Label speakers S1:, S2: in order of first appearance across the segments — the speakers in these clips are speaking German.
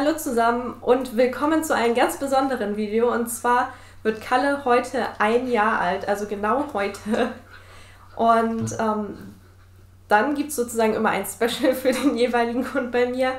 S1: Hallo zusammen und willkommen zu einem ganz besonderen Video. Und zwar wird Kalle heute 1 Jahr alt, also genau heute. Und dann gibt es sozusagen immer ein Special für den jeweiligen Hund bei mir.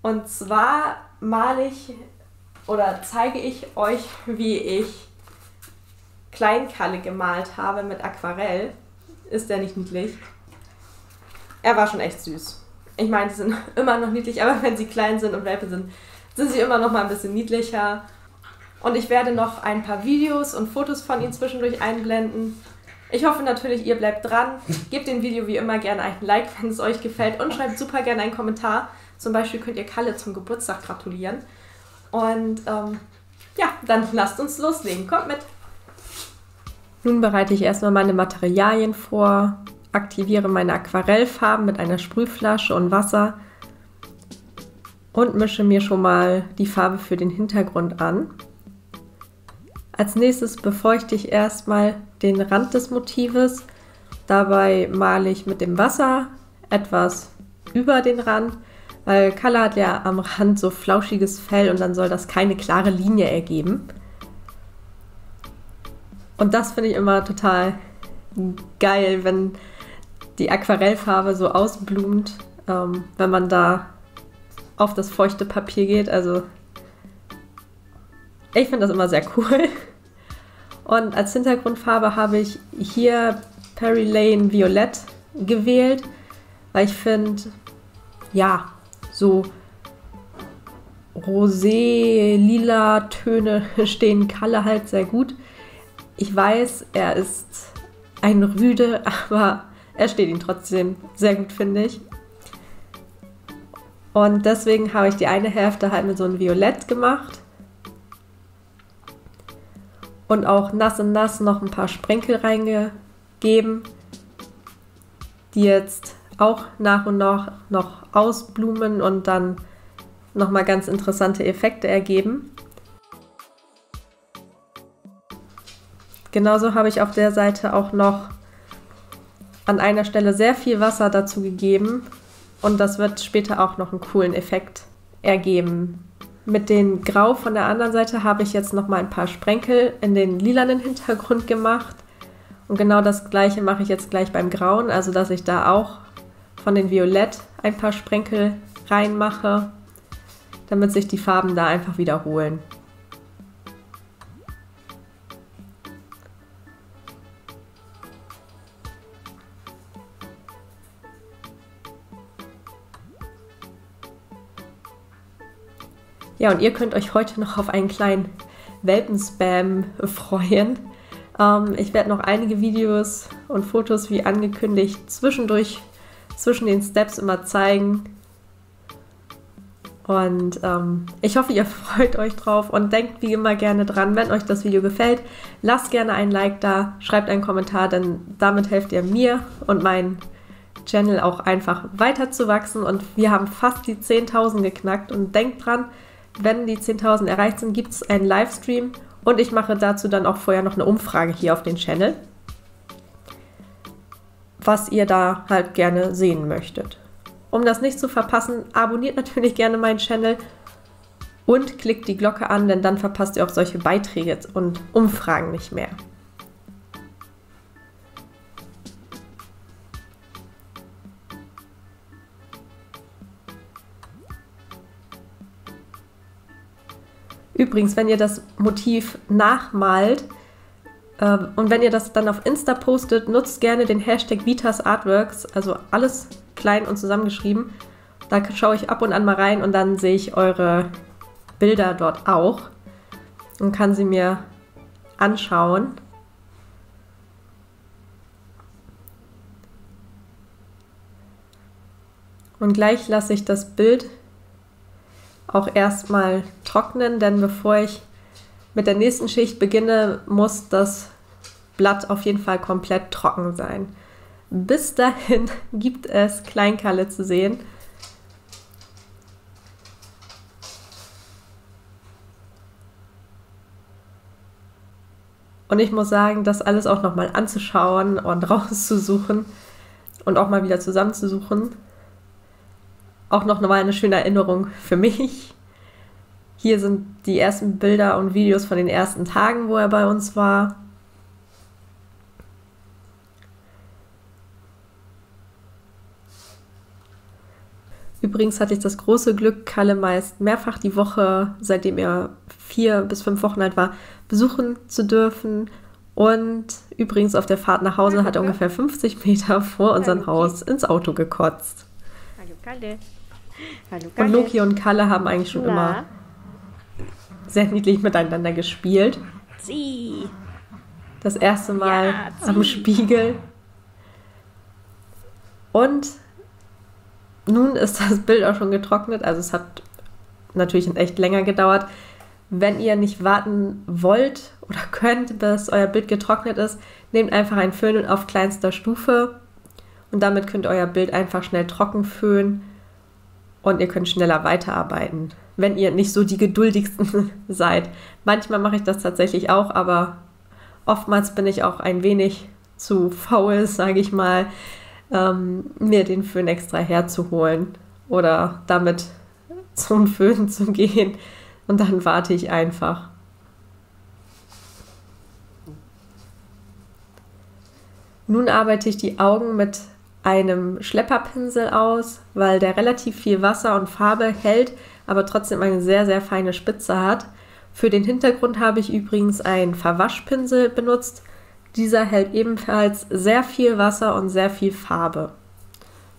S1: Und zwar zeige ich euch, wie ich Klein-Kalle gemalt habe mit Aquarell. Ist der nicht niedlich? Er war schon echt süß. Ich meine, sie sind immer noch niedlich, aber wenn sie klein sind und Welpe sind, sind sie immer noch mal ein bisschen niedlicher. Und ich werde noch ein paar Videos und Fotos von ihnen zwischendurch einblenden. Ich hoffe natürlich, ihr bleibt dran. Gebt dem Video wie immer gerne einen Like, wenn es euch gefällt. Und schreibt super gerne einen Kommentar. Zum Beispiel könnt ihr Kalle zum Geburtstag gratulieren. Und dann lasst uns loslegen. Kommt mit! Nun bereite ich erstmal meine Materialien vor. Aktiviere meine Aquarellfarben mit einer Sprühflasche und Wasser und mische mir schon mal die Farbe für den Hintergrund an. Als nächstes befeuchte ich erstmal den Rand des Motives. Dabei male ich mit dem Wasser etwas über den Rand, weil Kalle hat ja am Rand so flauschiges Fell und dann soll das keine klare Linie ergeben. Und das finde ich immer total geil, wenn die Aquarellfarbe so ausblumt, wenn man da auf das feuchte Papier geht. Also ich finde das immer sehr cool. Und als Hintergrundfarbe habe ich hier Perry Lane Violett gewählt, weil ich finde, ja, so rosé-lila Töne stehen Kalle halt sehr gut. Ich weiß, er ist ein Rüde, aber er steht ihm trotzdem sehr gut, finde ich. Und deswegen habe ich die eine Hälfte halt mit so einem Violett gemacht. Und auch nass in nass noch ein paar Sprenkel reingegeben, die jetzt auch nach und nach noch ausblumen und dann nochmal ganz interessante Effekte ergeben. Genauso habe ich auf der Seite auch noch an einer Stelle sehr viel Wasser dazu gegeben und das wird später auch noch einen coolen Effekt ergeben. Mit dem Grau von der anderen Seite habe ich jetzt noch mal ein paar Sprenkel in den lilanen Hintergrund gemacht und genau das gleiche mache ich jetzt gleich beim Grauen, also dass ich da auch von den Violett ein paar Sprenkel reinmache, damit sich die Farben da einfach wiederholen. Ja, und ihr könnt euch heute noch auf einen kleinen Welpenspam freuen. Ich werde noch einige Videos und Fotos, wie angekündigt, zwischen den Steps immer zeigen. Und ich hoffe, ihr freut euch drauf und denkt wie immer gerne dran, wenn euch das Video gefällt, lasst gerne ein Like da, schreibt einen Kommentar, denn damit helft ihr mir und meinen Channel auch einfach weiter zu wachsen. Und wir haben fast die 10.000 geknackt und denkt dran, wenn die 10.000 erreicht sind, gibt es einen Livestream und ich mache dazu dann auch vorher noch eine Umfrage hier auf den Channel, was ihr da halt gerne sehen möchtet. Um das nicht zu verpassen, abonniert natürlich gerne meinen Channel und klickt die Glocke an, denn dann verpasst ihr auch solche Beiträge und Umfragen nicht mehr. Übrigens, wenn ihr das Motiv nachmalt und wenn ihr das dann auf Insta postet, nutzt gerne den Hashtag VitasArtworks, also alles klein und zusammengeschrieben. Da schaue ich ab und an mal rein und dann sehe ich eure Bilder dort auch und kann sie mir anschauen. Und gleich lasse ich das Bild auch erstmal trocknen, denn bevor ich mit der nächsten Schicht beginne, muss das Blatt auf jeden Fall komplett trocken sein. Bis dahin gibt es Klein-Kalle zu sehen. Und ich muss sagen, das alles auch nochmal anzuschauen und rauszusuchen und auch mal wieder zusammenzusuchen, auch noch mal eine schöne Erinnerung für mich. Hier sind die ersten Bilder und Videos von den ersten Tagen, wo er bei uns war. Übrigens hatte ich das große Glück, Kalle meist mehrfach die Woche, seitdem er 4 bis 5 Wochen alt war, besuchen zu dürfen. Und übrigens auf der Fahrt nach Hause hat er ungefähr 50 Meter vor unserem Haus ins Auto gekotzt.
S2: Hallo Kalle. Hallo Kalle.
S1: Und Loki und Kalle haben eigentlich schon immer sehr niedlich miteinander gespielt.
S2: Zieh.
S1: Das erste Mal am Spiegel. Und nun ist das Bild auch schon getrocknet. Also es hat natürlich echt länger gedauert. Wenn ihr nicht warten wollt oder könnt, bis euer Bild getrocknet ist, nehmt einfach einen Föhn auf kleinster Stufe und damit könnt ihr euer Bild einfach schnell trocken föhnen und ihr könnt schneller weiterarbeiten, wenn ihr nicht so die geduldigsten seid. Manchmal mache ich das tatsächlich auch, aber oftmals bin ich auch ein wenig zu faul, sage ich mal, mir den Föhn extra herzuholen oder damit zum Föhn zu gehen. Und dann warte ich einfach. Nun arbeite ich die Augen mit einem Schlepperpinsel aus, weil der relativ viel Wasser und Farbe hält, aber trotzdem eine sehr, sehr feine Spitze hat. Für den Hintergrund habe ich übrigens einen Verwaschpinsel benutzt. Dieser hält ebenfalls sehr viel Wasser und sehr viel Farbe.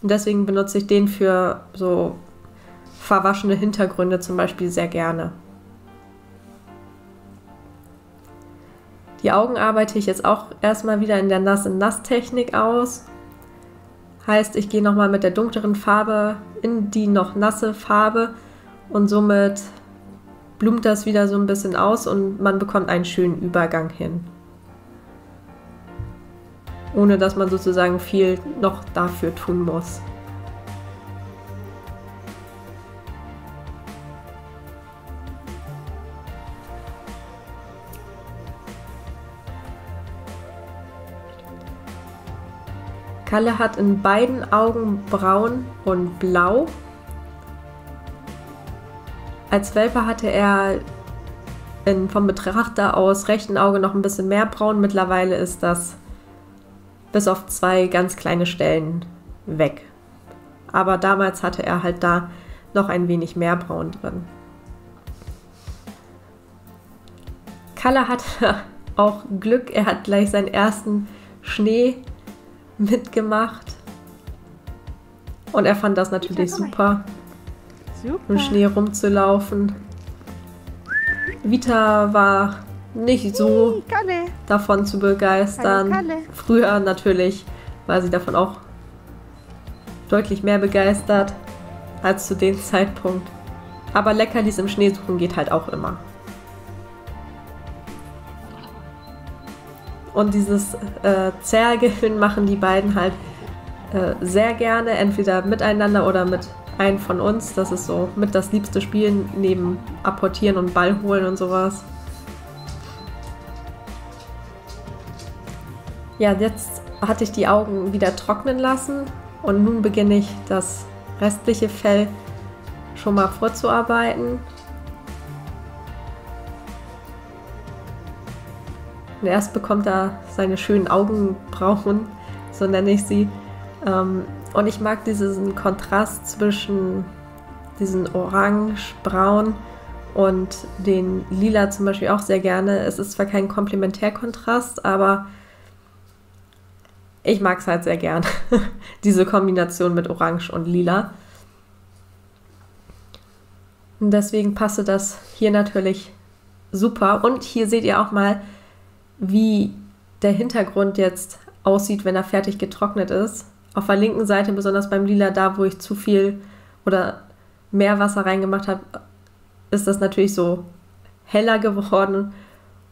S1: Und deswegen benutze ich den für so verwaschene Hintergründe zum Beispiel sehr gerne. Die Augen arbeite ich jetzt auch erstmal wieder in der Nass-in-Nass-Technik aus. Heißt, ich gehe nochmal mit der dunkleren Farbe in die noch nasse Farbe und somit blumt das wieder so ein bisschen aus und man bekommt einen schönen Übergang hin. Ohne dass man sozusagen viel noch dafür tun muss. Kalle hat in beiden Augen braun und blau. Als Welpe hatte er vom Betrachter aus rechten Auge noch ein bisschen mehr braun. Mittlerweile ist das bis auf 2 ganz kleine Stellen weg. Aber damals hatte er halt da noch ein wenig mehr braun drin. Kalle hatte auch Glück, er hat gleich seinen ersten Schnee mitgemacht. Und er fand das natürlich super, im Schnee rumzulaufen. Vita war nicht so davon zu begeistern. Früher natürlich war sie davon auch deutlich mehr begeistert als zu dem Zeitpunkt. Aber Leckerlis im Schnee suchen geht halt auch immer. Und dieses Zergeln machen die beiden halt sehr gerne, entweder miteinander oder mit einem von uns. Das ist so mit das liebste Spiel neben Apportieren und Ball holen und sowas. Ja, jetzt hatte ich die Augen wieder trocknen lassen und nun beginne ich das restliche Fell schon mal vorzuarbeiten. Und erst bekommt er seine schönen Augenbrauen, so nenne ich sie. Und ich mag diesen Kontrast zwischen diesen Orange, Braun und den Lila zum Beispiel auch sehr gerne. Es ist zwar kein Komplementärkontrast, aber ich mag es halt sehr gern, diese Kombination mit Orange und Lila. Und deswegen passte das hier natürlich super. Und hier seht ihr auch mal, wie der Hintergrund jetzt aussieht, wenn er fertig getrocknet ist. Auf der linken Seite, besonders beim Lila, da wo ich zu viel oder mehr Wasser reingemacht habe, ist das natürlich so heller geworden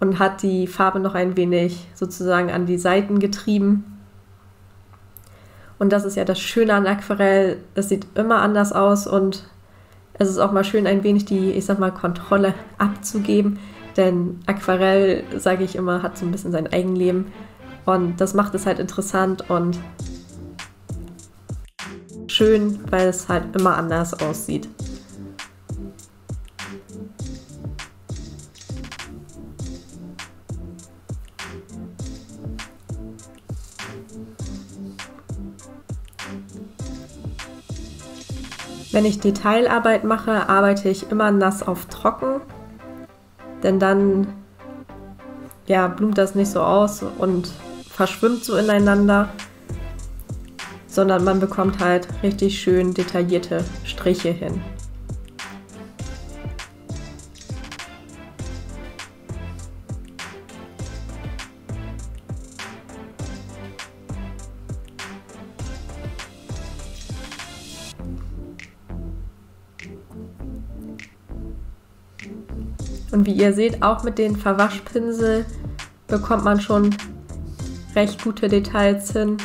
S1: und hat die Farbe noch ein wenig sozusagen an die Seiten getrieben. Und das ist ja das Schöne an Aquarell, es sieht immer anders aus und es ist auch mal schön, ein wenig die, ich sag mal, Kontrolle abzugeben, denn Aquarell, sage ich immer, hat so ein bisschen sein Eigenleben und das macht es halt interessant und schön, weil es halt immer anders aussieht. Wenn ich Detailarbeit mache, arbeite ich immer nass auf trocken, denn dann blumt das nicht so aus und verschwimmt so ineinander, sondern man bekommt halt richtig schön detaillierte Striche hin. Und wie ihr seht, auch mit den Verwaschpinsel bekommt man schon recht gute Details hin.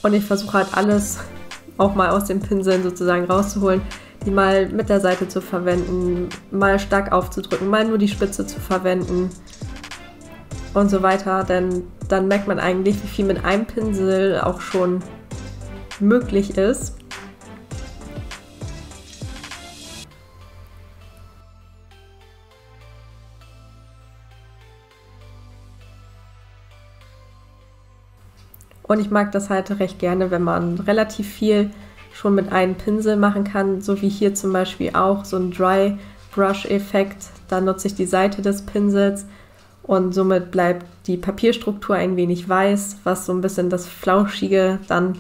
S1: Und ich versuche halt alles auch mal aus den Pinseln sozusagen rauszuholen, die mal mit der Seite zu verwenden, mal stark aufzudrücken, mal nur die Spitze zu verwenden und so weiter. Denn dann merkt man eigentlich, wie viel mit einem Pinsel auch schon möglich ist. Und ich mag das halt recht gerne, wenn man relativ viel schon mit einem Pinsel machen kann, so wie hier zum Beispiel auch so ein Dry Brush Effekt. Da nutze ich die Seite des Pinsels und somit bleibt die Papierstruktur ein wenig weiß, was so ein bisschen das Flauschige dann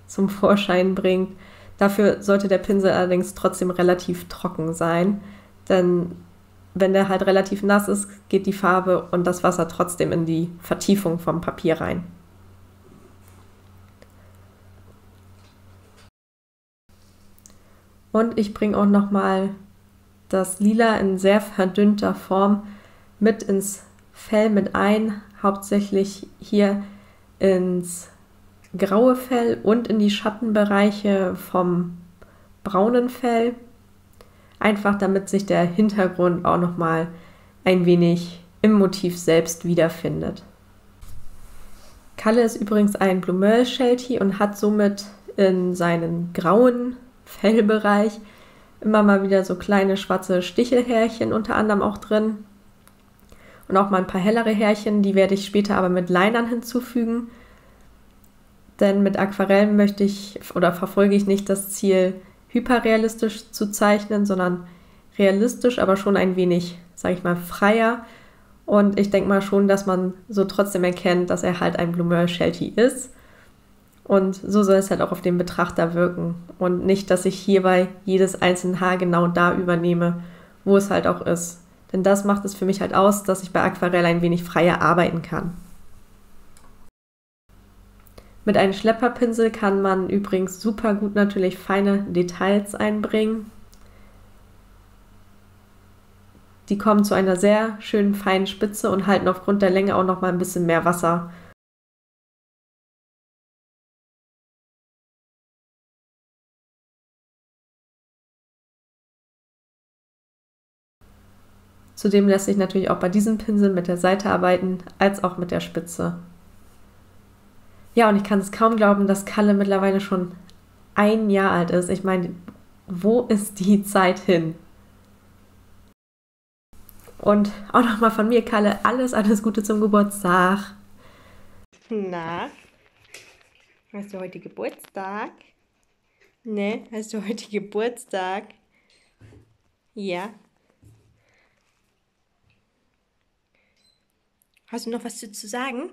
S1: zum Vorschein bringt. Dafür sollte der Pinsel allerdings trotzdem relativ trocken sein, denn wenn der halt relativ nass ist, geht die Farbe und das Wasser trotzdem in die Vertiefung vom Papier rein. Und ich bringe auch nochmal das Lila in sehr verdünnter Form mit ins Fell mit ein, hauptsächlich hier ins graue Fell und in die Schattenbereiche vom braunen Fell. Einfach damit sich der Hintergrund auch nochmal ein wenig im Motiv selbst wiederfindet. Kalle ist übrigens ein Blue Merle Sheltie und hat somit in seinen grauen Fellbereich immer mal wieder so kleine schwarze Stichelhärchen unter anderem auch drin und auch mal ein paar hellere Härchen, die werde ich später aber mit Linern hinzufügen, denn mit Aquarell möchte ich oder verfolge ich nicht das Ziel, hyperrealistisch zu zeichnen, sondern realistisch, aber schon ein wenig, sage ich mal, freier, und ich denke mal schon, dass man so trotzdem erkennt, dass er halt ein Blue Merle Sheltie ist. Und so soll es halt auch auf den Betrachter wirken und nicht, dass ich hierbei jedes einzelne Haar genau da übernehme, wo es halt auch ist. Denn das macht es für mich halt aus, dass ich bei Aquarell ein wenig freier arbeiten kann. Mit einem Schlepperpinsel kann man übrigens super gut natürlich feine Details einbringen. Die kommen zu einer sehr schönen feinen Spitze und halten aufgrund der Länge auch noch mal ein bisschen mehr Wasser. Zudem lässt sich natürlich auch bei diesen Pinseln mit der Seite arbeiten, als auch mit der Spitze. Ja, und ich kann es kaum glauben, dass Kalle mittlerweile schon 1 Jahr alt ist. Ich meine, wo ist die Zeit hin? Und auch nochmal von mir, Kalle, alles Gute zum Geburtstag.
S2: Na, hast du heute Geburtstag? Ne, hast du heute Geburtstag? Ja. Hast du noch was zu sagen?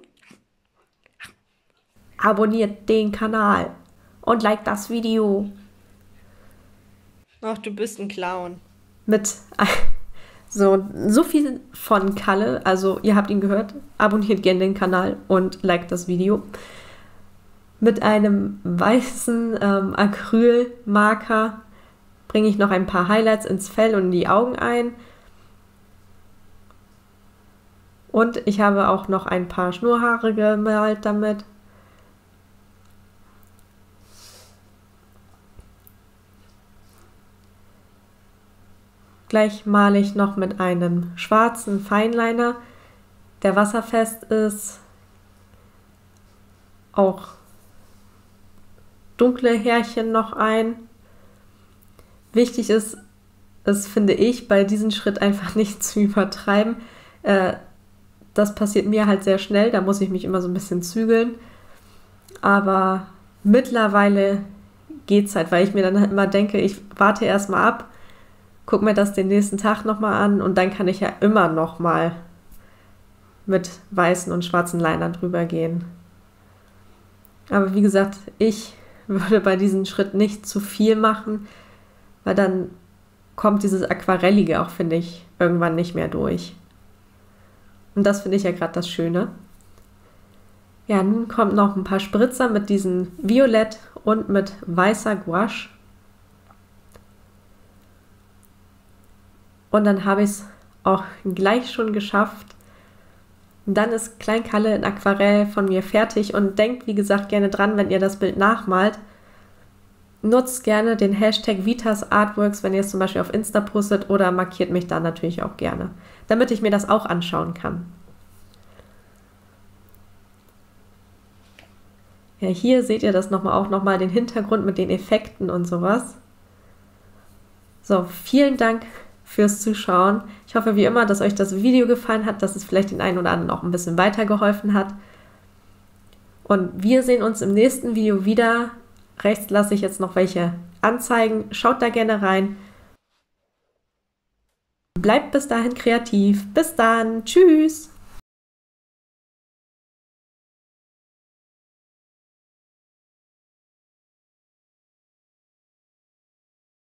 S1: Abonniert den Kanal und liked das Video.
S2: Ach, du bist ein Clown.
S1: Mit so viel von Kalle, also ihr habt ihn gehört, abonniert gerne den Kanal und liked das Video. Mit einem weißen Acrylmarker bringe ich noch ein paar Highlights ins Fell und in die Augen ein. Und ich habe auch noch ein paar Schnurrhaare gemalt damit. Gleich male ich noch mit einem schwarzen Fineliner, der wasserfest ist, auch dunkle Härchen noch ein. Wichtig ist, finde ich, bei diesem Schritt einfach nicht zu übertreiben. Das passiert mir halt sehr schnell, da muss ich mich immer so ein bisschen zügeln. Aber mittlerweile geht es halt, weil ich mir dann immer denke, ich warte erstmal ab, gucke mir das den nächsten Tag nochmal an und dann kann ich ja immer nochmal mit weißen und schwarzen Liner drüber gehen. Aber wie gesagt, ich würde bei diesem Schritt nicht zu viel machen, weil dann kommt dieses Aquarellige auch, finde ich, irgendwann nicht mehr durch. Und das finde ich ja gerade das Schöne. Ja, nun kommt noch ein paar Spritzer mit diesem Violett und mit weißer Gouache. Und dann habe ich es auch gleich schon geschafft. Und dann ist Klein Kalle in Aquarell von mir fertig und denkt, wie gesagt, gerne dran, wenn ihr das Bild nachmalt. Nutzt gerne den Hashtag VitasArtworks, wenn ihr es zum Beispiel auf Insta postet, oder markiert mich da natürlich auch gerne, damit ich mir das auch anschauen kann. Ja, hier seht ihr das auch nochmal den Hintergrund mit den Effekten und sowas. So, vielen Dank fürs Zuschauen. Ich hoffe wie immer, dass euch das Video gefallen hat, dass es vielleicht den einen oder anderen auch ein bisschen weitergeholfen hat. Und wir sehen uns im nächsten Video wieder. Rechts lasse ich jetzt noch welche anzeigen. Schaut da gerne rein. Bleibt bis dahin kreativ. Bis dann. Tschüss.